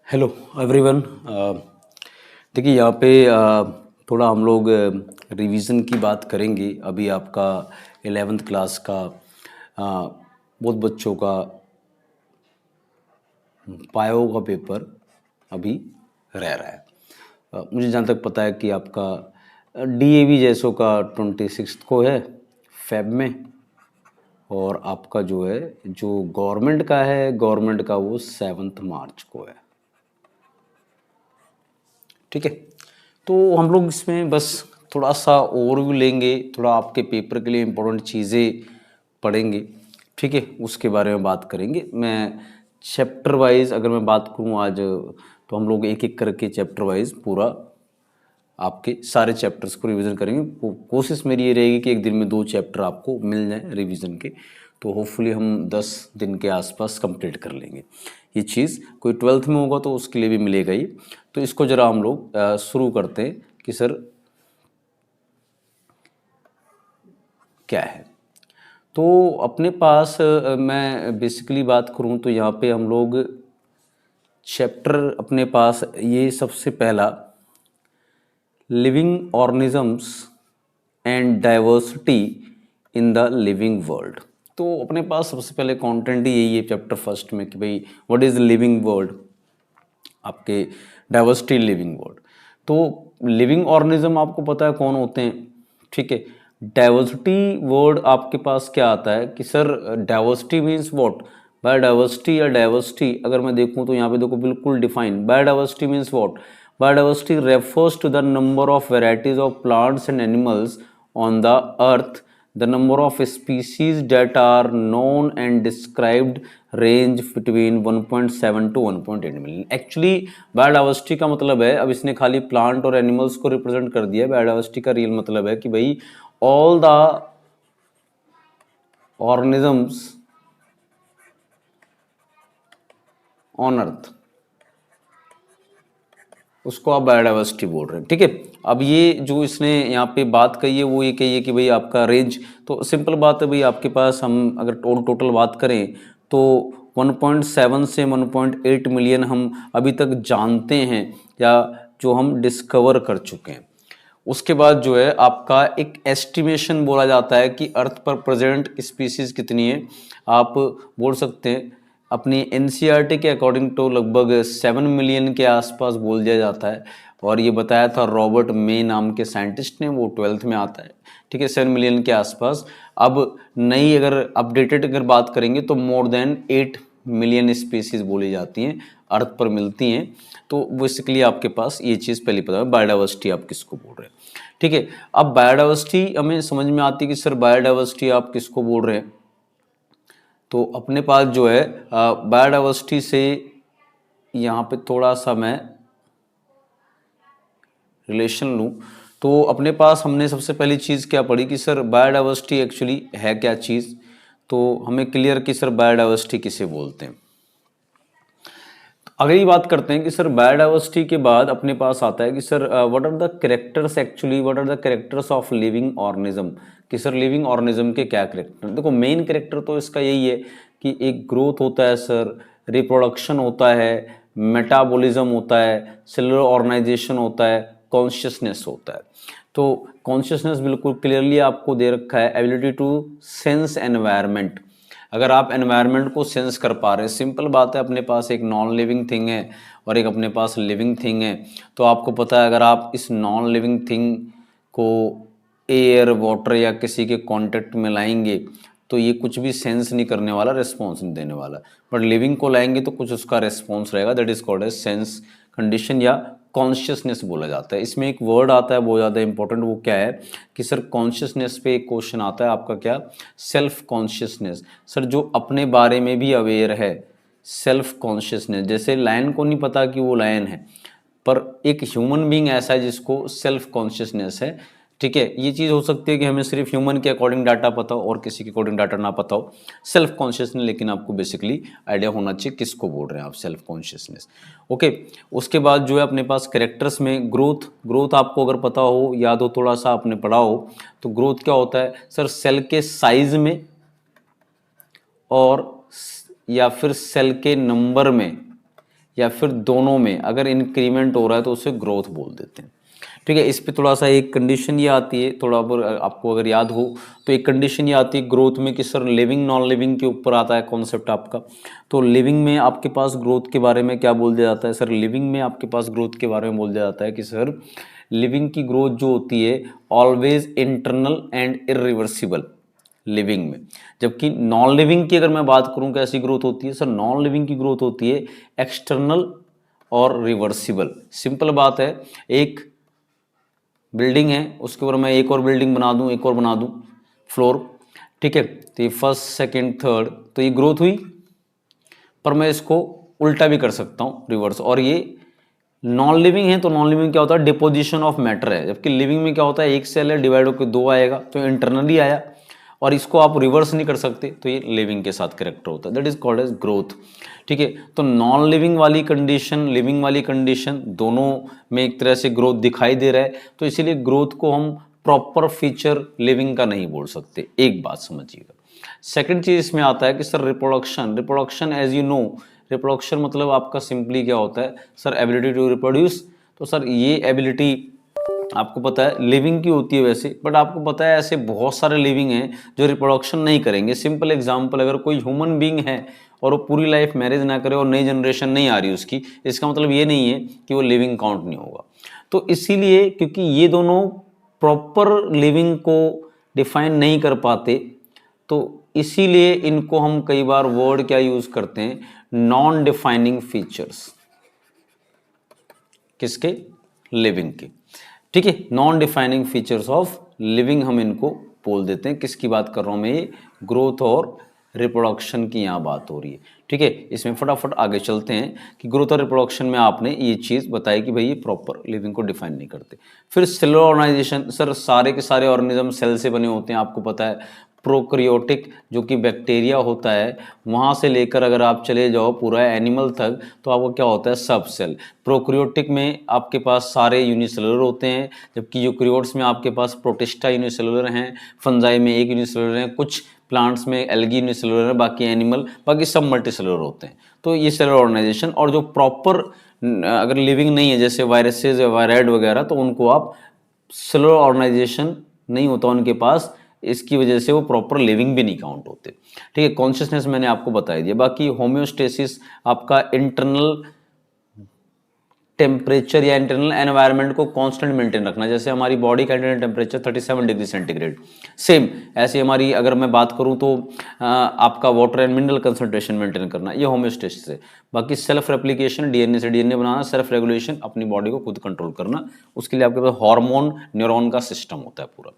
Hello everyone. देखिए यहाँ पे थोड़ा हम लोग रिवीजन की बात करेंगे। अभी आपका 11th क्लास का बहुत बच्चों का बायो का पेपर अभी रह रहा है। मुझे जहाँ तक पता है कि आपका डीएवी जैसों का 26 को है फेब में, और आपका जो है जो गवर्नमेंट का वो 7 मार्च को है। ठीक है, तो हम लोग इसमें बस थोड़ा सा ओवरव्यू लेंगे, थोड़ा आपके पेपर के लिए इम्पोर्टेंट चीज़ें पढ़ेंगे। ठीक है, उसके बारे में बात करेंगे। मैं चैप्टर वाइज अगर मैं बात करूँ आज, तो हम लोग एक एक करके चैप्टर वाइज पूरा आपके सारे चैप्टर्स को रिवीजन करेंगे। कोशिश मेरी ये रहेगी कि एक दिन में 2 चैप्टर आपको मिल जाए रिवीजन के, तो होपफुली हम 10 दिन के आसपास कंप्लीट कर लेंगे ये चीज़। कोई 12th में होगा तो उसके लिए भी मिलेगा ही। तो इसको ज़रा हम लोग शुरू करते हैं कि सर क्या है। तो अपने पास मैं बेसिकली बात करूं तो यहाँ पे हम लोग चैप्टर अपने पास ये सबसे पहला living organisms and diversity in the living world. तो अपने पास सबसे पहले कंटेंट ही यही है चैप्टर फर्स्ट में कि भाई व्हाट इज़ लिविंग वर्ल्ड, आपके डाइवर्सिटी लिविंग वर्ल्ड। तो लिविंग ऑर्गेनिज्म आपको पता है कौन होते हैं। ठीक है, डाइवर्सिटी वर्ड आपके पास क्या आता है कि sir diversity means what. Biodiversity या डाइवर्सिटी अगर मैं देखूं तो यहाँ पे देखो बिल्कुल define. Biodiversity means what. Biodiversity refers to the number of varieties of plants and animals on the earth, the number of species that are known and described range between 1.7 to 1.8 million. Actually biodiversity का मतलब है, अब इसने खाली plant और animals को represent कर दिया। बायोडाइवर्सिटी का रियल मतलब है कि भाई all the organisms on earth, उसको आप बायोडाइवर्सिटी बोल रहे हैं। ठीक है, अब ये जो इसने यहाँ पे बात कही है वो ये कही है कि भाई आपका रेंज, तो सिंपल बात है भाई आपके पास हम अगर टोटल बात करें तो 1.7 से 1.8 मिलियन हम अभी तक जानते हैं या जो हम डिस्कवर कर चुके हैं। उसके बाद जो है आपका एक एस्टिमेशन बोला जाता है कि अर्थ पर प्रेजेंट स्पीसीज कितनी है। आप बोल सकते हैं अपनी एनसीईआरटी के अकॉर्डिंग तो लगभग 7 मिलियन के आसपास बोल दिया जाता है, और ये बताया था रॉबर्ट मे नाम के साइंटिस्ट ने, वो 12th में आता है। ठीक है, 7 मिलियन के आसपास। अब नई अगर अपडेटेड अगर बात करेंगे तो मोर देन 8 मिलियन स्पीसीज बोली जाती हैं अर्थ पर मिलती हैं। तो बेसिकली आपके पास ये चीज़ पहली पता है बायोडाइवर्सिटी आप किसको बोल रहे हैं। ठीक है, अब बायोडाइवर्सिटी हमें समझ में आती है कि सर बायोडाइवर्सिटी आप किसको बोल रहे हैं। तो अपने पास जो है बायोडाइवर्सिटी से यहाँ पे थोड़ा सा मैं रिलेशन लूँ तो अपने पास हमने सबसे पहली चीज़ क्या पढ़ी कि सर बायोडाइवर्सिटी एक्चुअली है क्या चीज़। तो हमें क्लियर कि सर बायोडाइवर्सिटी किसे बोलते हैं। अगली बात करते हैं कि सर बायोडाइवर्सिटी के बाद अपने पास आता है कि sir what are the characters actually, what are the characters of living organism. कि सर लिविंग ऑर्गेनिज्म के क्या कैरेक्टर। देखो मेन कैरेक्टर तो इसका यही है कि एक ग्रोथ होता है सर, रिप्रोडक्शन होता है, मेटाबॉलिज्म होता है, सेलुलर ऑर्गेनाइजेशन होता है, कॉन्शियसनेस होता है। तो कॉन्शियसनेस बिल्कुल क्लियरली आपको दे रखा है, एबिलिटी टू सेंस एनवायरनमेंट। अगर आप एनवायरनमेंट को सेंस कर पा रहे हैं, सिंपल बात है अपने पास एक नॉन लिविंग थिंग है और एक अपने पास लिविंग थिंग है। तो आपको पता है अगर आप इस नॉन लिविंग थिंग को एयर वाटर या किसी के कांटेक्ट में लाएंगे तो ये कुछ भी सेंस नहीं करने वाला, रिस्पॉन्स नहीं देने वाला। बट लिविंग को लाएंगे तो कुछ उसका रिस्पॉन्स रहेगा, that is called as sense condition या कॉन्शियसनेस बोला जाता है। इसमें एक वर्ड आता है बहुत ज़्यादा इंपॉर्टेंट, वो क्या है कि सर कॉन्शियसनेस पे एक क्वेश्चन आता है आपका, क्या, सेल्फ कॉन्शियसनेस। सर जो अपने बारे में भी अवेयर है, सेल्फ कॉन्शियसनेस। जैसे लायन को नहीं पता कि वो लायन है, पर एक ह्यूमन बीइंग ऐसा है जिसको सेल्फ कॉन्शियसनेस है। ठीक है, ये चीज़ हो सकती है कि हमें सिर्फ ह्यूमन के अकॉर्डिंग डाटा पता हो और किसी के अकॉर्डिंग डाटा ना पता हो, सेल्फ कॉन्शियसनेस। लेकिन आपको बेसिकली आइडिया होना चाहिए किसको बोल रहे हैं आप, सेल्फ कॉन्शियसनेस। ओके, उसके बाद जो है अपने पास कैरेक्टर्स में ग्रोथ आपको अगर पता हो, याद हो, थोड़ा सा आपने पढ़ा हो, तो ग्रोथ क्या होता है सर, सेल के साइज में और या फिर सेल के नंबर में या फिर दोनों में अगर इंक्रीमेंट हो रहा है तो उसे ग्रोथ बोल देते हैं। ठीक है, इस पे थोड़ा सा एक कंडीशन ये आती है, थोड़ा आपको अगर याद हो तो एक कंडीशन ये आती है ग्रोथ में कि सर लिविंग नॉन लिविंग के ऊपर आता है कॉन्सेप्ट आपका। तो लिविंग में आपके पास ग्रोथ के बारे में क्या बोल दिया जाता है सर, लिविंग में आपके पास ग्रोथ के बारे में बोल दिया जाता है कि सर लिविंग की ग्रोथ जो होती है always internal and irreversible living में। जबकि नॉन लिविंग की अगर मैं बात करूं कैसी ग्रोथ होती है सर, नॉन लिविंग की ग्रोथ होती है एक्सटर्नल और रिवर्सिबल। सिंपल बात है, एक बिल्डिंग है उसके ऊपर मैं एक और बिल्डिंग बना दूं, एक और बना दूं फ्लोर, ठीक है, तो ये फर्स्ट सेकंड थर्ड, तो ये ग्रोथ हुई। पर मैं इसको उल्टा भी कर सकता हूं, रिवर्स। और ये नॉन लिविंग है तो नॉन लिविंग क्या होता है, डिपोजिशन ऑफ मैटर है। जबकि लिविंग में क्या होता है, एक सेल है डिवाइड होकर दो आएगा तो इंटरनली आया, और इसको आप रिवर्स नहीं कर सकते, तो ये लिविंग के साथ करेक्टर होता है, that is called as growth. ठीक है, तो नॉन लिविंग वाली कंडीशन, लिविंग वाली कंडीशन, दोनों में एक तरह से ग्रोथ दिखाई दे रहा है, तो इसीलिए ग्रोथ को हम प्रॉपर फीचर लिविंग का नहीं बोल सकते। एक बात समझिएगा। सेकंड चीज इसमें आता है कि sir reproduction, reproduction as you know, reproduction मतलब आपका सिंपली क्या होता है सर, एबिलिटी टू रिप्रोड्यूस। तो सर ये एबिलिटी आपको पता है लिविंग की होती है वैसे, बट आपको पता है ऐसे बहुत सारे लिविंग हैं जो रिप्रोडक्शन नहीं करेंगे। सिंपल एग्जांपल, अगर कोई ह्यूमन बीइंग है और वो पूरी लाइफ मैरिज ना करे और नई जनरेशन नहीं आ रही उसकी, इसका मतलब ये नहीं है कि वो लिविंग काउंट नहीं होगा। तो इसीलिए क्योंकि ये दोनों प्रॉपर लिविंग को डिफाइन नहीं कर पाते, तो इसीलिए इनको हम कई बार वर्ड क्या यूज करते हैं, नॉन डिफाइनिंग फीचर्स। किसके, लिविंग के। ठीक है, non defining features of living हम इनको बोल देते हैं। किसकी बात कर रहा हूं मैं, ये ग्रोथ और रिप्रोडक्शन की यहाँ बात हो रही है। ठीक है, इसमें फटाफट आगे चलते हैं कि ग्रोथ और रिप्रोडक्शन में आपने ये चीज़ बताई कि भाई ये प्रॉपर लिविंग को डिफाइन नहीं करते। फिर सेलुलर ऑर्गेनाइजेशन, सर सारे के सारे ऑर्गेनिज्म सेल से बने होते हैं, आपको पता है। प्रोकैरियोटिक जो कि बैक्टीरिया होता है, वहाँ से लेकर अगर आप चले जाओ पूरा एनिमल तक, तो आपको क्या होता है, सब सेल। प्रोकैरियोटिक में आपके पास सारे यूनिसेलुलर होते हैं, जबकि यूकैरियोट्स में आपके पास प्रोटिस्टा यूनिसेलुलर हैं, फंजाई में एक यूनिसेलुलर हैं, कुछ प्लांट्स में एल्गी यूनिसेलुलर है, बाकी एनिमल, बाकी सब मल्टीसेलुलर होते हैं। तो ये सेलुलर ऑर्गेनाइजेशन। और जो प्रॉपर अगर लिविंग नहीं है जैसे वायरसेस या वायराइड वगैरह, तो उनको आप सेलुलर ऑर्गेनाइजेशन नहीं होता उनके पास, इसकी वजह से वो प्रॉपर लिविंग भी नहीं काउंट होते। ठीक है, कॉन्शियसनेस मैंने आपको बता दिया। बाकी होम्योस्टेसिस आपका इंटरनल टेम्परेचर या इंटरनल एनवायरनमेंट को कांस्टेंट मेंटेन रखना। जैसे हमारी बॉडी का internal temperature 37 degree centigrade, same ऐसे हमारी अगर मैं बात करूं तो आपका water and mineral concentration maintain करना, ये होम्योस्टेसिस है। बाकी सेल्फ रेप्लिकेशन, डीएनए से डीएनए बनाना, सेल्फ रेगुलेशन, अपनी बॉडी को खुद कंट्रोल करना, उसके लिए आपके पास हार्मोन न्यूरॉन का सिस्टम होता है पूरा।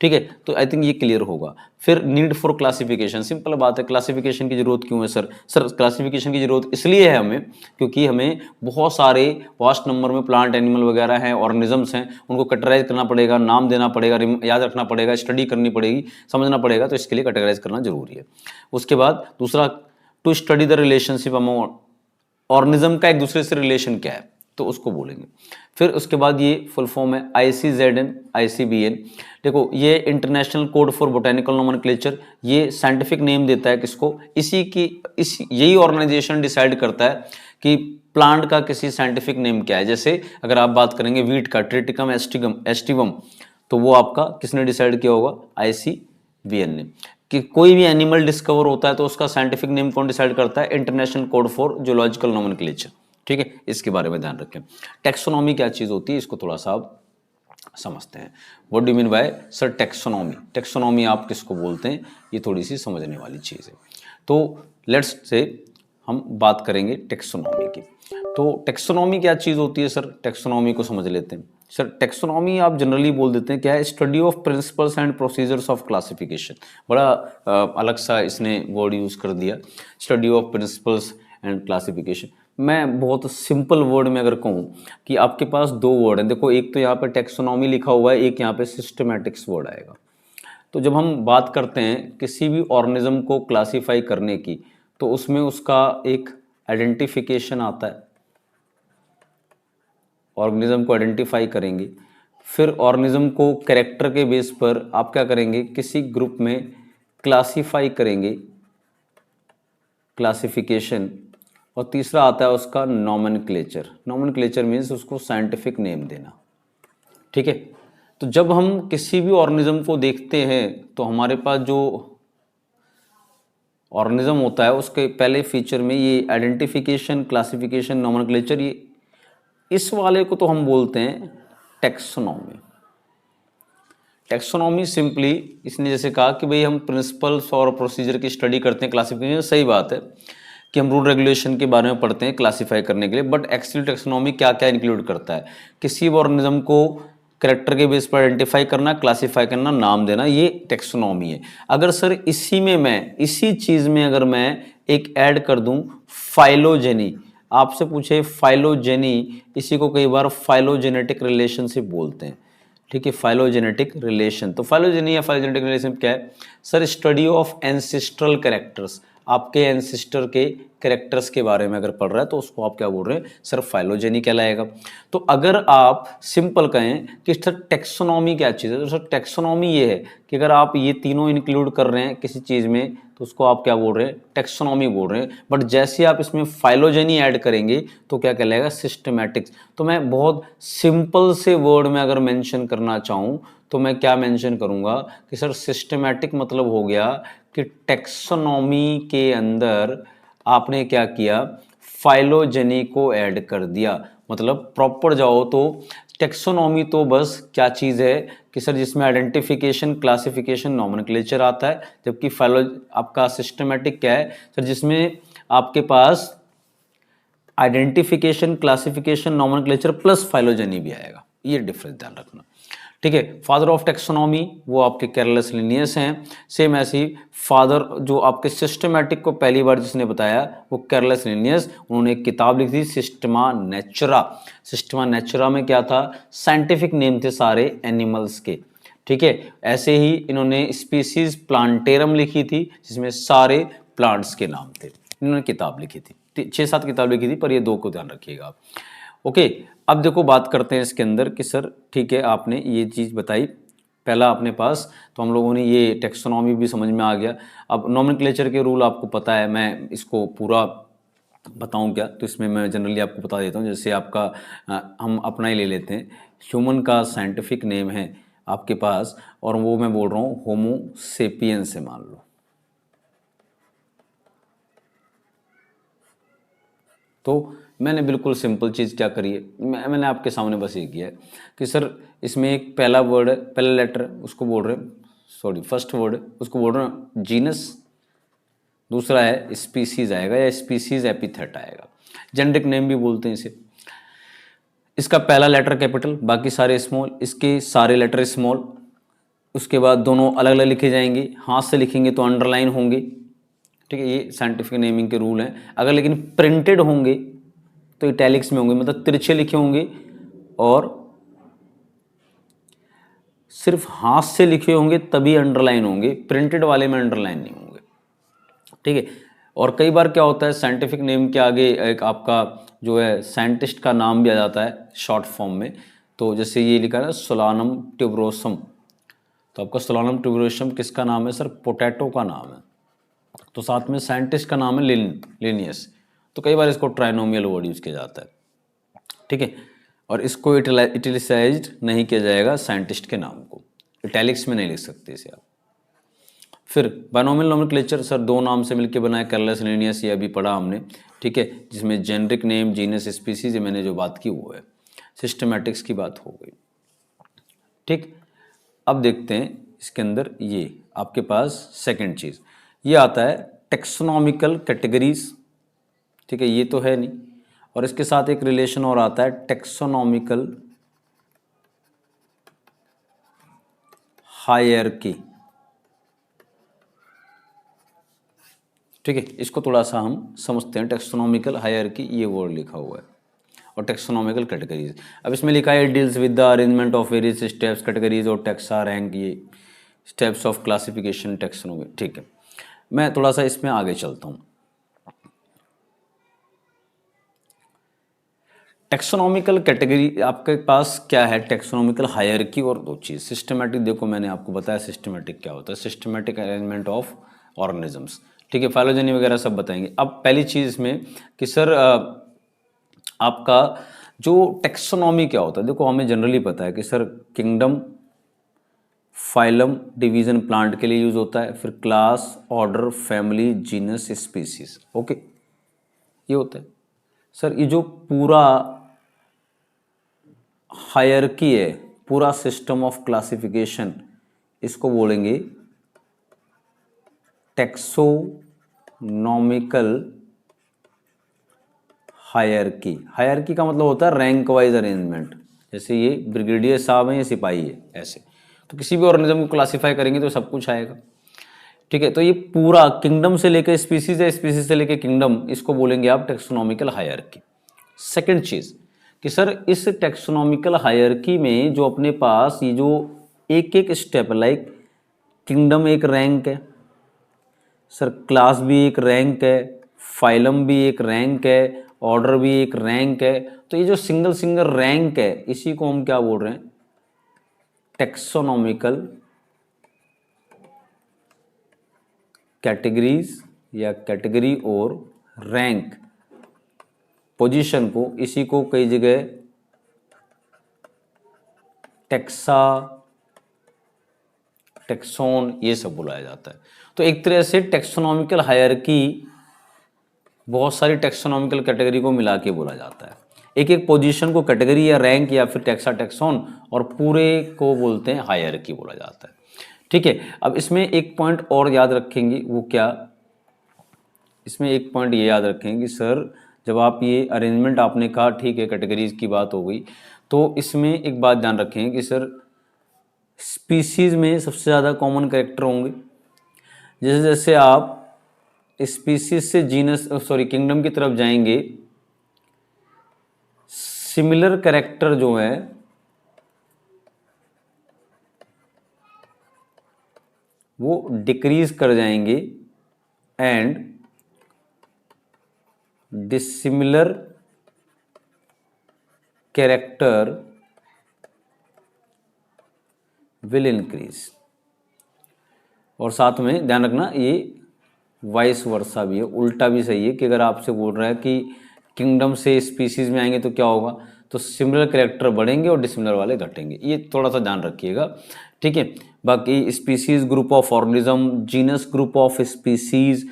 ठीक है, तो आई थिंक ये क्लियर होगा। फिर नीड फॉर क्लासिफिकेशन, सिंपल बात है, क्लासिफिकेशन की जरूरत क्यों है सर, सर क्लासिफिकेशन की जरूरत इसलिए है हमें क्योंकि हमें बहुत सारे वास्ट नंबर में प्लांट एनिमल वगैरह हैं, ऑर्गेनिजम्स हैं, उनको कैटेगराइज करना पड़ेगा, नाम देना पड़ेगा, याद रखना पड़ेगा, स्टडी करनी पड़ेगी, समझना पड़ेगा, तो इसके लिए कैटेगराइज करना जरूरी है। उसके बाद दूसरा, to study the relationship among organism का एक दूसरे से रिलेशन क्या है, तो उसको बोलेंगे। फिर उसके बाद ये फुल फॉर्म है ICZN ICBN। देखो ये international code for botanical nomenclature, ये साइंटिफिक नेम देता है किसको, यही ऑर्गेनाइजेशन डिसाइड करता है कि प्लांट का किसी साइंटिफिक नेम क्या है। जैसे अगर आप बात करेंगे वीट का ट्रिटिकम एस्टिवम, तो वो आपका किसने डिसाइड किया होगा, ICBN ने। कि कोई भी एनिमल डिस्कवर होता है तो उसका साइंटिफिक नेम कौन डिसाइड करता है, international code for zoological nomenclature. ठीक है, इसके बारे में ध्यान रखें। टेक्सोनॉमी क्या चीज होती है, इसको थोड़ा सा आप समझते हैं। What do mean by sir taxonomy, taxonomy आप किसको बोलते हैं, ये थोड़ी सी समझने वाली चीज है। तो लेट्स से हम बात करेंगे टेक्सोनॉमी की। तो टेक्सोनॉमी क्या चीज होती है सर, टेक्सोनॉमी को समझ लेते हैं। सर टेक्सोनॉमी आप जनरली बोल देते हैं क्या है, study of principles and procedures of classification. बड़ा अलग सा इसने वर्ड यूज कर दिया, study of principles and classification. मैं बहुत सिंपल वर्ड में अगर कहूँ कि आपके पास दो वर्ड हैं, देखो एक तो यहाँ पे टेक्सोनॉमी लिखा हुआ है, एक यहाँ पे सिस्टमैटिक्स वर्ड आएगा। तो जब हम बात करते हैं किसी भी ऑर्गेनिज्म को क्लासीफाई करने की, तो उसमें उसका एक आइडेंटिफिकेशन आता है, ऑर्गेनिज्म को आइडेंटिफाई करेंगे। फिर ऑर्गेनिज्म को कैरेक्टर के बेस पर आप क्या करेंगे, किसी ग्रुप में क्लासीफाई करेंगे, क्लासिफिकेशन, और तीसरा आता है उसका नॉमेनक्लेचर। नॉमेनक्लेचर मीन्स उसको साइंटिफिक नेम देना, ठीक है। तो जब हम किसी भी ऑर्गेनिज्म को देखते हैं तो हमारे पास जो ऑर्गेनिज्म होता है उसके पहले फीचर में ये आइडेंटिफिकेशन, क्लासिफिकेशन, नॉमेनक्लेचर, ये इस वाले को तो हम बोलते हैं टेक्सोनॉमी। टेक्सोनॉमी सिंपली इसने जैसे कहा कि भाई हम प्रिंसिपल्स और प्रोसीजर की स्टडी करते हैं, क्लासिफिकेशन, सही बात है कि हम रूल रेगुलेशन के बारे में पढ़ते हैं क्लासीफाई करने के लिए, बट एक्चुअली टेक्सोनॉमी क्या क्या इंक्लूड करता है? किसी ऑर्गेनिज्म को करेक्टर के बेस पर आइडेंटिफाई करना, क्लासीफाई करना, नाम देना, ये टेक्सोनॉमी है। अगर सर इसी चीज़ में अगर मैं एक ऐड कर दूं फाइलोजेनी, आपसे पूछे फाइलोजेनी, इसी को कई बार फाइलोजेनेटिक रिलेशनशिप बोलते हैं, ठीक है, फाइलोजेनेटिक रिलेशन। तो फाइलोजेनी या फाइलोजेनेटिक रिलेशन क्या है sir? Study of ancestral characters, आपके एंसेस्टर के कैरेक्टर्स के बारे में अगर पढ़ रहा है तो उसको आप क्या बोल रहे हैं सर? फाइलोजेनी कहलाएगा। तो अगर आप सिंपल कहें कि सर टेक्सोनॉमी क्या चीज़ है, तो सर टेक्सोनॉमी ये है कि अगर आप ये तीनों इंक्लूड कर रहे हैं किसी चीज़ में तो उसको आप क्या बोल रहे हैं? टेक्सोनॉमी बोल रहे हैं। बट जैसे आप इसमें फाइलोजेनी ऐड करेंगे तो क्या कहलाएगा? सिस्टमैटिक्स। तो मैं बहुत सिंपल से वर्ड में अगर मेंशन करना चाहूँ तो मैं क्या मेंशन करूँगा कि सर सिस्टमैटिक मतलब हो गया कि टेक्सोनॉमी के अंदर आपने क्या किया? फाइलोजेनी को ऐड कर दिया। मतलब प्रॉपर जाओ तो टेक्सोनॉमी तो बस क्या चीज़ है कि सर जिसमें आइडेंटिफिकेशन, क्लासिफिकेशन, नॉमेनक्लेचर आता है, जबकि फाइलो आपका सिस्टमैटिक क्या है सर? जिसमें आपके पास identification, classification, nomenclature plus phylogeny भी आएगा। ये डिफरेंस ध्यान रखना, ठीक है। फादर ऑफ टेक्सोनॉमी वो आपके कैरलस लिनियस हैं। सेम ऐसी फादर जो आपके सिस्टमैटिक को पहली बार जिसने बताया वो कैरलस लिनियस, उन्होंने एक किताब लिखी थी सिस्टमा नेचुरा। सिस्टमा नेचुरा में क्या था? साइंटिफिक नेम थे सारे एनिमल्स के, ठीक है। ऐसे ही इन्होंने स्पीसीज प्लांटेरम लिखी थी जिसमें सारे प्लांट्स के नाम थे। इन्होंने किताब लिखी थी, 6-7 किताब लिखी थी, पर ये 2 को ध्यान रखिएगा आप। ओके, अब देखो बात करते हैं इसके अंदर कि सर ठीक है आपने ये चीज़ बताई पहला अपने पास, तो हम लोगों ने ये टेक्सोनॉमी भी समझ में आ गया। अब नॉमेनक्लेचर के रूल आपको पता है, मैं इसको पूरा बताऊं क्या? तो इसमें मैं जनरली आपको बता देता हूँ। जैसे आपका हम अपना ही ले लेते हैं, ह्यूमन का साइंटिफिक नेम है आपके पास, और वो मैं बोल रहा हूँ होमो सेपियंस से मान लो। तो मैंने बिल्कुल सिंपल चीज़ क्या करी है, मैंने आपके सामने बस ये किया है कि सर इसमें एक पहला वर्ड है, पहला लेटर है, उसको बोल रहे हैं, सॉरी फर्स्ट वर्ड है उसको बोल रहे हैं जीनस, दूसरा है स्पीसीज आएगा या स्पीसीज एपिथेट आएगा, जेनेरिक नेम भी बोलते हैं इसे। इसका पहला लेटर कैपिटल, बाकी सारे स्मॉल, इसके सारे लेटर स्मॉल। उसके बाद दोनों अलग अलग लिखे जाएंगे, हाथ से लिखेंगे तो अंडरलाइन होंगे, ठीक है। ये साइंटिफिक नेमिंग के रूल हैं। अगर लेकिन प्रिंटेड होंगे तो इटैलिक्स में होंगे, मतलब तिरछे लिखे होंगे, और सिर्फ हाथ से लिखे होंगे तभी अंडरलाइन होंगे, प्रिंटेड वाले में अंडरलाइन नहीं होंगे, ठीक है। और कई बार क्या होता है साइंटिफिक नेम के आगे एक आपका जो है साइंटिस्ट का नाम भी आ जाता है शॉर्ट फॉर्म में। तो जैसे ये लिखा है सोलानम ट्यूबरोसम, तो आपका सोलानम ट्यूबरोसम किसका नाम है सर? पोटैटो का नाम है। तो साथ में साइंटिस्ट का नाम है लिनियस। तो कई बार इसको ट्राइनोमियल वर्ड यूज किया जाता है, ठीक है। और इसको इटैलिसाइज्ड नहीं किया जाएगा साइंटिस्ट के नाम को, इटैलिक्स में नहीं लिख सकते इसे आप। फिर बायनोमियल नोमेनक्लेचर सर 2 नाम से मिलकर बना है, कैरलस लिनियस, ये अभी पढ़ा हमने, ठीक है, जिसमें जेनरिक नेम, जीनस, स्पीसीज, मैंने जो बात की वो है। सिस्टमैटिक्स की बात हो गई, ठीक। अब देखते हैं इसके अंदर ये आपके पास सेकंड चीज़ ये आता है टेक्सोनॉमिकल कैटेगरीज, ठीक है, ये तो है नहीं। और इसके साथ एक रिलेशन और आता है टेक्सोनॉमिकल हायरार्की, ठीक है। इसको थोड़ा सा हम समझते हैं। टेक्सोनॉमिकल हायरार्की ये वर्ड लिखा हुआ है, और टेक्सोनॉमिकल कैटेगरीज। अब इसमें लिखा है deals with the arrangement of various steps, categories और टेक्सा रैंक, ये स्टेप्स ऑफ क्लासिफिकेशन टेक्सोनॉमी, ठीक है। मैं थोड़ा सा इसमें आगे चलता हूँ। टेक्सोनॉमिकल कैटेगरी आपके पास क्या है? टेक्सोनॉमिकल हायरार्की और 2 चीज़। सिस्टमैटिक देखो मैंने आपको बताया सिस्टमैटिक क्या होता है, सिस्टमैटिक अरेंजमेंट ऑफ ऑर्गेनिजम्स, ठीक है, फाइलोजेनी वगैरह सब बताएंगे। अब पहली चीज़ इसमें कि सर आपका जो टेक्सोनॉमी क्या होता है, देखो हमें जनरली पता है कि sir kingdom, phylum, division plant के लिए यूज होता है, फिर class, order, family, genus, species, okay, ये होता है। सर ये जो पूरा हायरकी है, पूरा सिस्टम ऑफ क्लासिफिकेशन, इसको बोलेंगे टेक्सोनॉमिकल हायरकी। हायरकी का मतलब होता है रैंक वाइज अरेंजमेंट, जैसे ये ब्रिगेडियर साहब हैं, ये सिपाही है, ऐसे। तो किसी भी ऑर्गेनिज्म को क्लासिफाई करेंगे तो सब कुछ आएगा। ठीक है, तो ये पूरा किंगडम से लेकर स्पीसीज है, स्पीसीज से लेकर किंगडम, इसको बोलेंगे आप टेक्सोनॉमिकल हायरकी। सेकंड चीज कि सर इस टेक्सोनॉमिकल हायरकी में जो अपने पास ये जो एक एक स्टेप, लाइक किंगडम एक रैंक है, सर क्लास भी एक रैंक है, फाइलम भी एक रैंक है, ऑर्डर भी एक रैंक है। तो ये जो सिंगल सिंगल रैंक है, इसी को हम क्या बोल रहे हैं, टेक्सोनॉमिकल कैटेगरीज या कैटेगरी और रैंक पोजीशन को, इसी को कई जगह टेक्सा, टेक्सोन, ये सब बुलाया जाता है। तो एक तरह से टेक्सोनॉमिकल हायरकी बहुत सारी टेक्सोनॉमिकल कैटेगरी को मिला के बोला जाता है। एक एक पोजीशन को कैटेगरी या रैंक या फिर टेक्सा, टेक्सोन, और पूरे को बोलते हैं हायरकी बोला जाता है। ठीक है, अब इसमें एक पॉइंट और याद रखेंगे, वो क्या, इसमें एक पॉइंट ये याद रखेंगे कि सर जब आप ये अरेंजमेंट आपने कहा, ठीक है कैटेगरीज की बात हो गई, तो इसमें एक बात ध्यान रखें कि सर स्पीसीज में सबसे ज़्यादा कॉमन कैरेक्टर होंगे। जैसे जैसे आप स्पीसीज से जीनस, सॉरी किंगडम की तरफ जाएंगे, सिमिलर कैरेक्टर जो है वो डिक्रीज कर जाएंगे and dissimilar character will increase. और साथ में ध्यान रखना ये वाइस वर्सा भी है, उल्टा भी सही है, कि अगर आपसे बोल रहा है कि किंगडम से स्पीसीज में आएंगे तो क्या होगा, तो सिमिलर कैरेक्टर बढ़ेंगे और डिसिमिलर वाले घटेंगे, ये थोड़ा सा ध्यान रखिएगा। ठीक है, बाकी species group of organism, genus group of species,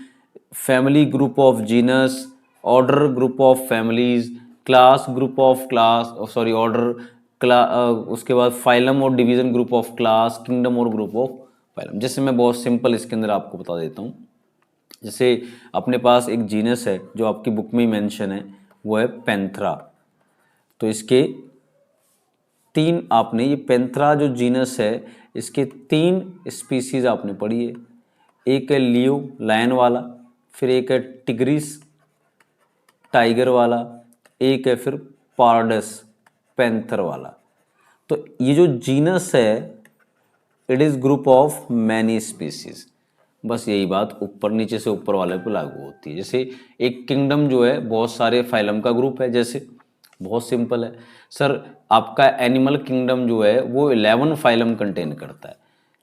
family group of genus, order group of families, class group of class, sorry order, उसके बाद फाइलम और division group of class, kingdom और ग्रुप ऑफ फाइलम। जैसे मैं बहुत simple इसके अंदर आपको बता देता हूँ, जैसे अपने पास एक जीनस है जो आपकी बुक में मेंशन है, वो है पैंथरा। तो इसके तीन, आपने ये पैंथरा जो जीनस है, इसके तीन स्पीसीज आपने पढ़ी है। एक है लियो, लायन वाला, फिर एक है टिग्रिस, टाइगर वाला, एक है फिर पारडस, पैंथर वाला। तो ये जो जीनस है, it is group of many species. बस यही बात ऊपर नीचे से ऊपर वाले पे लागू होती है। जैसे एक किंगडम जो है बहुत सारे फाइलम का ग्रुप है, जैसे बहुत सिंपल है सर, आपका एनिमल किंगडम जो है वो 11 फाइलम कंटेन करता है।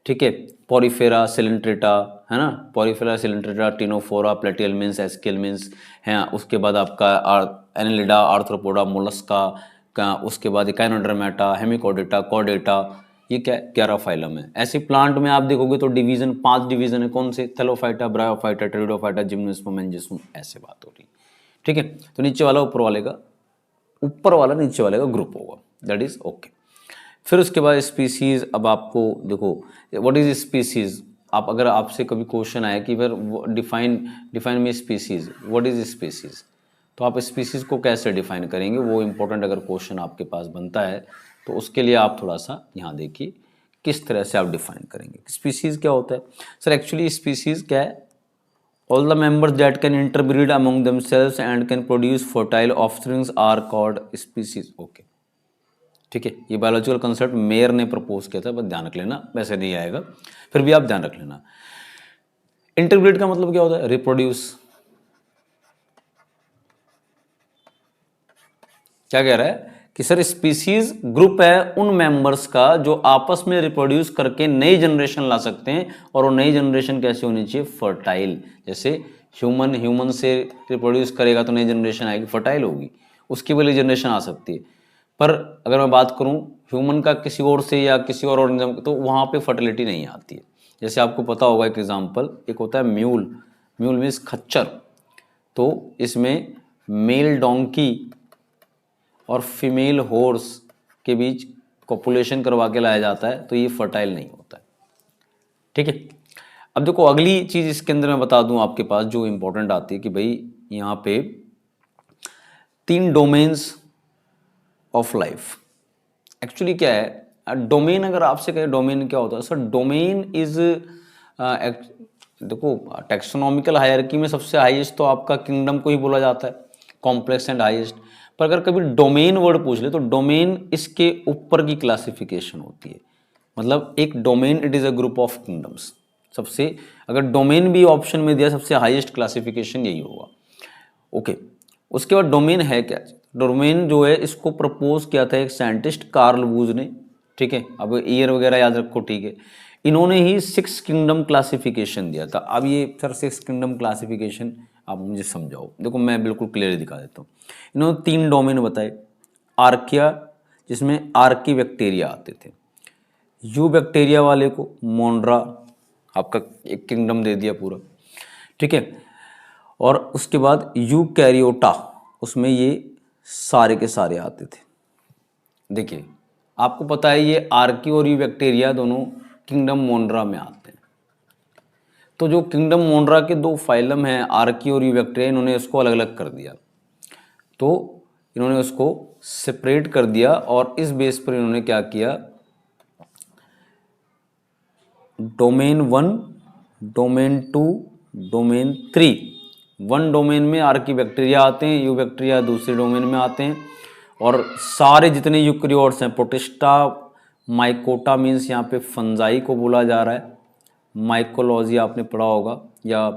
ठीक है, पॉरीफेरा, सिलेंट्रेटा, है ना, पॉरीफेरा, सिलेंट्रेटा, टिनोफोरा, प्लेटियलमिन्स, एस्केलमिन्स है, उसके बाद आपका एनेलिडा, आर्थ्रोपोडा, मोलस्का का, उसके बाद इकाइनोडर्मेटा, हेमिकोडेटा, कॉर्डेटा, ये क्या 11 फाइलम है। ऐसे प्लांट में आप देखोगे तो डिवीजन 5 डिवीजन है, कौन से, Thallophyta, bryophyta, pteridophyta, gymnosperm, angiosperm, ऐसे बात हो रही। ठीक है, तो नीचे वाला ऊपर वाले का, ऊपर वाला नीचे वाले का ग्रुप होगा, दैट इज ओके। फिर उसके बाद स्पीसीज, अब आपको देखो व्हाट इज स्पीसीज, आप अगर आपसे कभी क्वेश्चन आया कि फिर define define me species, what is species, तो आप स्पीसीज को कैसे डिफाइन करेंगे, वो इंपॉर्टेंट अगर क्वेश्चन आपके पास बनता है तो उसके लिए आप थोड़ा सा यहाँ देखिए किस तरह से आप डिफाइन करेंगे। स्पीसीज क्या होता है सर, एक्चुअली स्पीसीज क्या है, all the members that can interbreed among themselves and can produce fertile offsprings are called species। okay, ठीक है, ये बायोलॉजिकल कंसेप्ट मेयर ने प्रपोज किया था, बस ध्यान रख लेना, वैसे नहीं आएगा, फिर भी आप ध्यान रख लेना। इंटरब्रीड का मतलब क्या होता है, रिप्रोड्यूस। क्या कह रहा है कि सर स्पीसीज ग्रुप है उन मेंबर्स का जो आपस में रिप्रोड्यूस करके नई जनरेशन ला सकते हैं, और वो नई जनरेशन कैसे होनी चाहिए, फर्टाइल। जैसे ह्यूमन से रिप्रोड्यूस करेगा तो नई जनरेशन आएगी, फर्टाइल होगी, उसकी वाली जनरेशन आ सकती है। पर अगर मैं बात करूं ह्यूमन का किसी और से या किसी और ऑर्गेनिज्म, तो वहाँ पे फर्टिलिटी नहीं आती है। जैसे आपको पता होगा एक एग्जांपल, एक होता है म्यूल, म्यूल मीन्स खच्चर, तो इसमें मेल डोंकी और फीमेल हॉर्स के बीच कॉपुलेशन करवा के लाया जाता है, तो ये फर्टाइल नहीं होता है। ठीक है, अब देखो अगली चीज इसके अंदर मैं बता दूं आपके पास जो इंपॉर्टेंट आती है कि भाई यहाँ पे 3 डोमेन्स ऑफ लाइफ। एक्चुअली क्या है डोमेन, अगर आपसे कहे डोमेन क्या होता है, सर डोमेन इज देखो टेक्सोनॉमिकल हायरार्की में सबसे हाईएस्ट तो आपका किंगडम को ही बोला जाता है, कॉम्प्लेक्स एंड हाईएस्ट। पर अगर कभी डोमेन वर्ड पूछ ले तो डोमेन इसके ऊपर की क्लासिफिकेशन होती है। मतलब एक domain it is a group of kingdoms. सबसे अगर डोमेन भी ऑप्शन में दिया सबसे हाईएस्ट क्लासिफिकेशन यही होगा। ओके, उसके बाद डोमेन है क्या, डोमेन जो है इसको प्रपोज किया था एक साइंटिस्ट कार्ल वूज ने। ठीक है, अब ईयर वगैरह याद रखो। ठीक है, इन्होंने ही 6 किंगडम क्लासिफिकेशन दिया था। अब ये सर 6 किंगडम क्लासिफिकेशन आप मुझे समझाओ। देखो मैं बिल्कुल क्लियर दिखा देता हूँ। इन्होंने 3 डोमेन बताए, आर्किया जिसमें आर्की बैक्टीरिया आते थे, यू बैक्टीरिया वाले को मोनरा, आपका एक किंगडम दे दिया पूरा। ठीक है, और उसके बाद यूकैरियोटा, उसमें ये सारे के सारे आते थे। देखिए आपको पता है ये आर्की और यू बैक्टीरिया दोनों किंगडम मोनरा में आते हैं। तो जो किंगडम मोनरा के 2 फाइलम हैं आर्की और यू बैक्टीरिया, इन्होंने उसको अलग अलग कर दिया। तो इन्होंने उसको सेपरेट कर दिया और इस बेस पर इन्होंने क्या किया, डोमेन 1, डोमेन 2, डोमेन 3। 1 डोमेन में आर्की बैक्टीरिया आते हैं, यू बैक्टीरिया दूसरे डोमेन में आते हैं, और सारे जितने यूकैरियोट्स हैं, प्रोटिस्टा, माइकोटा मीन्स यहाँ पे फंजाई को बोला जा रहा है, माइकोलॉजी आपने पढ़ा होगा, या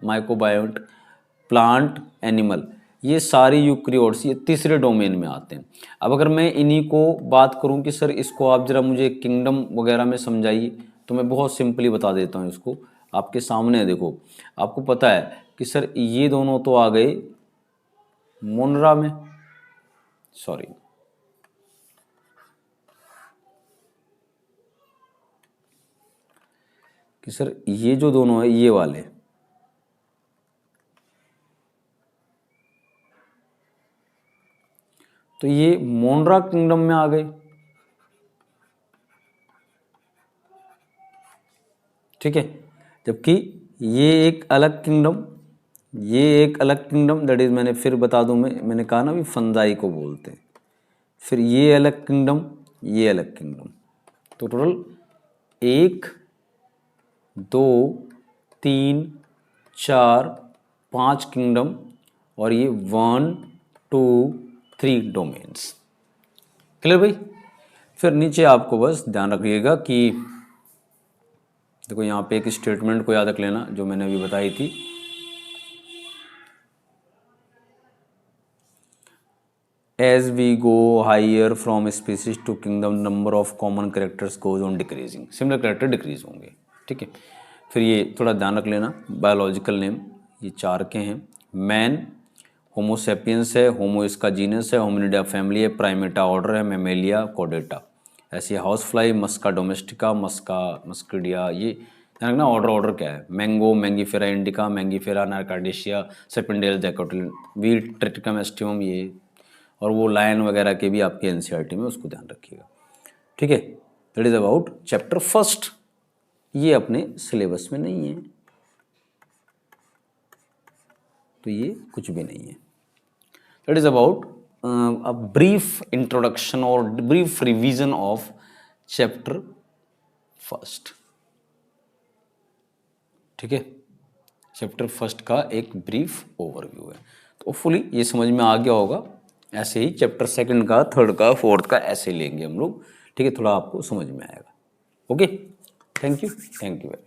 माइकोबायोट, प्लांट, एनिमल, ये सारे यूकैरियोट्स ये तीसरे डोमेन में आते हैं। अब अगर मैं इन्हीं को बात करूं कि सर इसको आप जरा मुझे किंगडम वगैरह में समझाइए, तो मैं बहुत सिंपली बता देता हूं इसको। आपके सामने है, देखो आपको पता है कि सर ये दोनों तो आ गए मोनरा में, सॉरी कि सर ये जो दोनों है ये वाले, तो ये मोनरा किंगडम में आ गए। ठीक है, जबकि ये एक अलग किंगडम, ये एक अलग किंगडम, दैट इज मैंने फिर बता दूं, मैंने कहा ना भी फंजाई को बोलते हैं। फिर ये अलग किंगडम, ये अलग किंगडम, तो टोटल 1 2 3 4 5 किंगडम, और ये 1 2 3 डोमेन्स। क्लियर भाई। फिर नीचे आपको बस ध्यान रखिएगा कि देखो यहाँ पे एक स्टेटमेंट को याद रख लेना जो मैंने अभी बताई थी, as we go higher from species to kingdom number of common characters goes on decreasing, similar character decrease होंगे। ठीक है, फिर ये थोड़ा ध्यान रख लेना, बायोलॉजिकल नेम ये 4 के हैं। मैन होमोसेपियंस है, होमो इसका जीनस है, होमिनिडा फैमिली है, प्राइमेटा ऑर्डर है, मेमेलिया कोडेटा। ऐसे house fly Musca domestica, Musca Muscidae, ये ध्यान रखना ऑर्डर क्या है, mango Mangifera indica, Mangifera Anacardiaceae, Sapindales जैकोटिल, वीट ट्रिटिकम एस्टिवम, ये और वो लायन वगैरह के भी आपके एनसीईआरटी में, उसको ध्यान रखिएगा। ठीक है, that is about chapter first. ये अपने सिलेबस में नहीं है, तो ये कुछ भी नहीं है। That is about a brief introduction और brief revision of chapter first. ठीक है, चैप्टर फर्स्ट का एक ब्रीफ ओवरव्यू है, तो होपफुली ये समझ में आ गया होगा। ऐसे ही चैप्टर सेकंड का, थर्ड का, फोर्थ का ऐसे लेंगे हम लोग। ठीक है, थोड़ा आपको समझ में आएगा। Okay, thank you very much.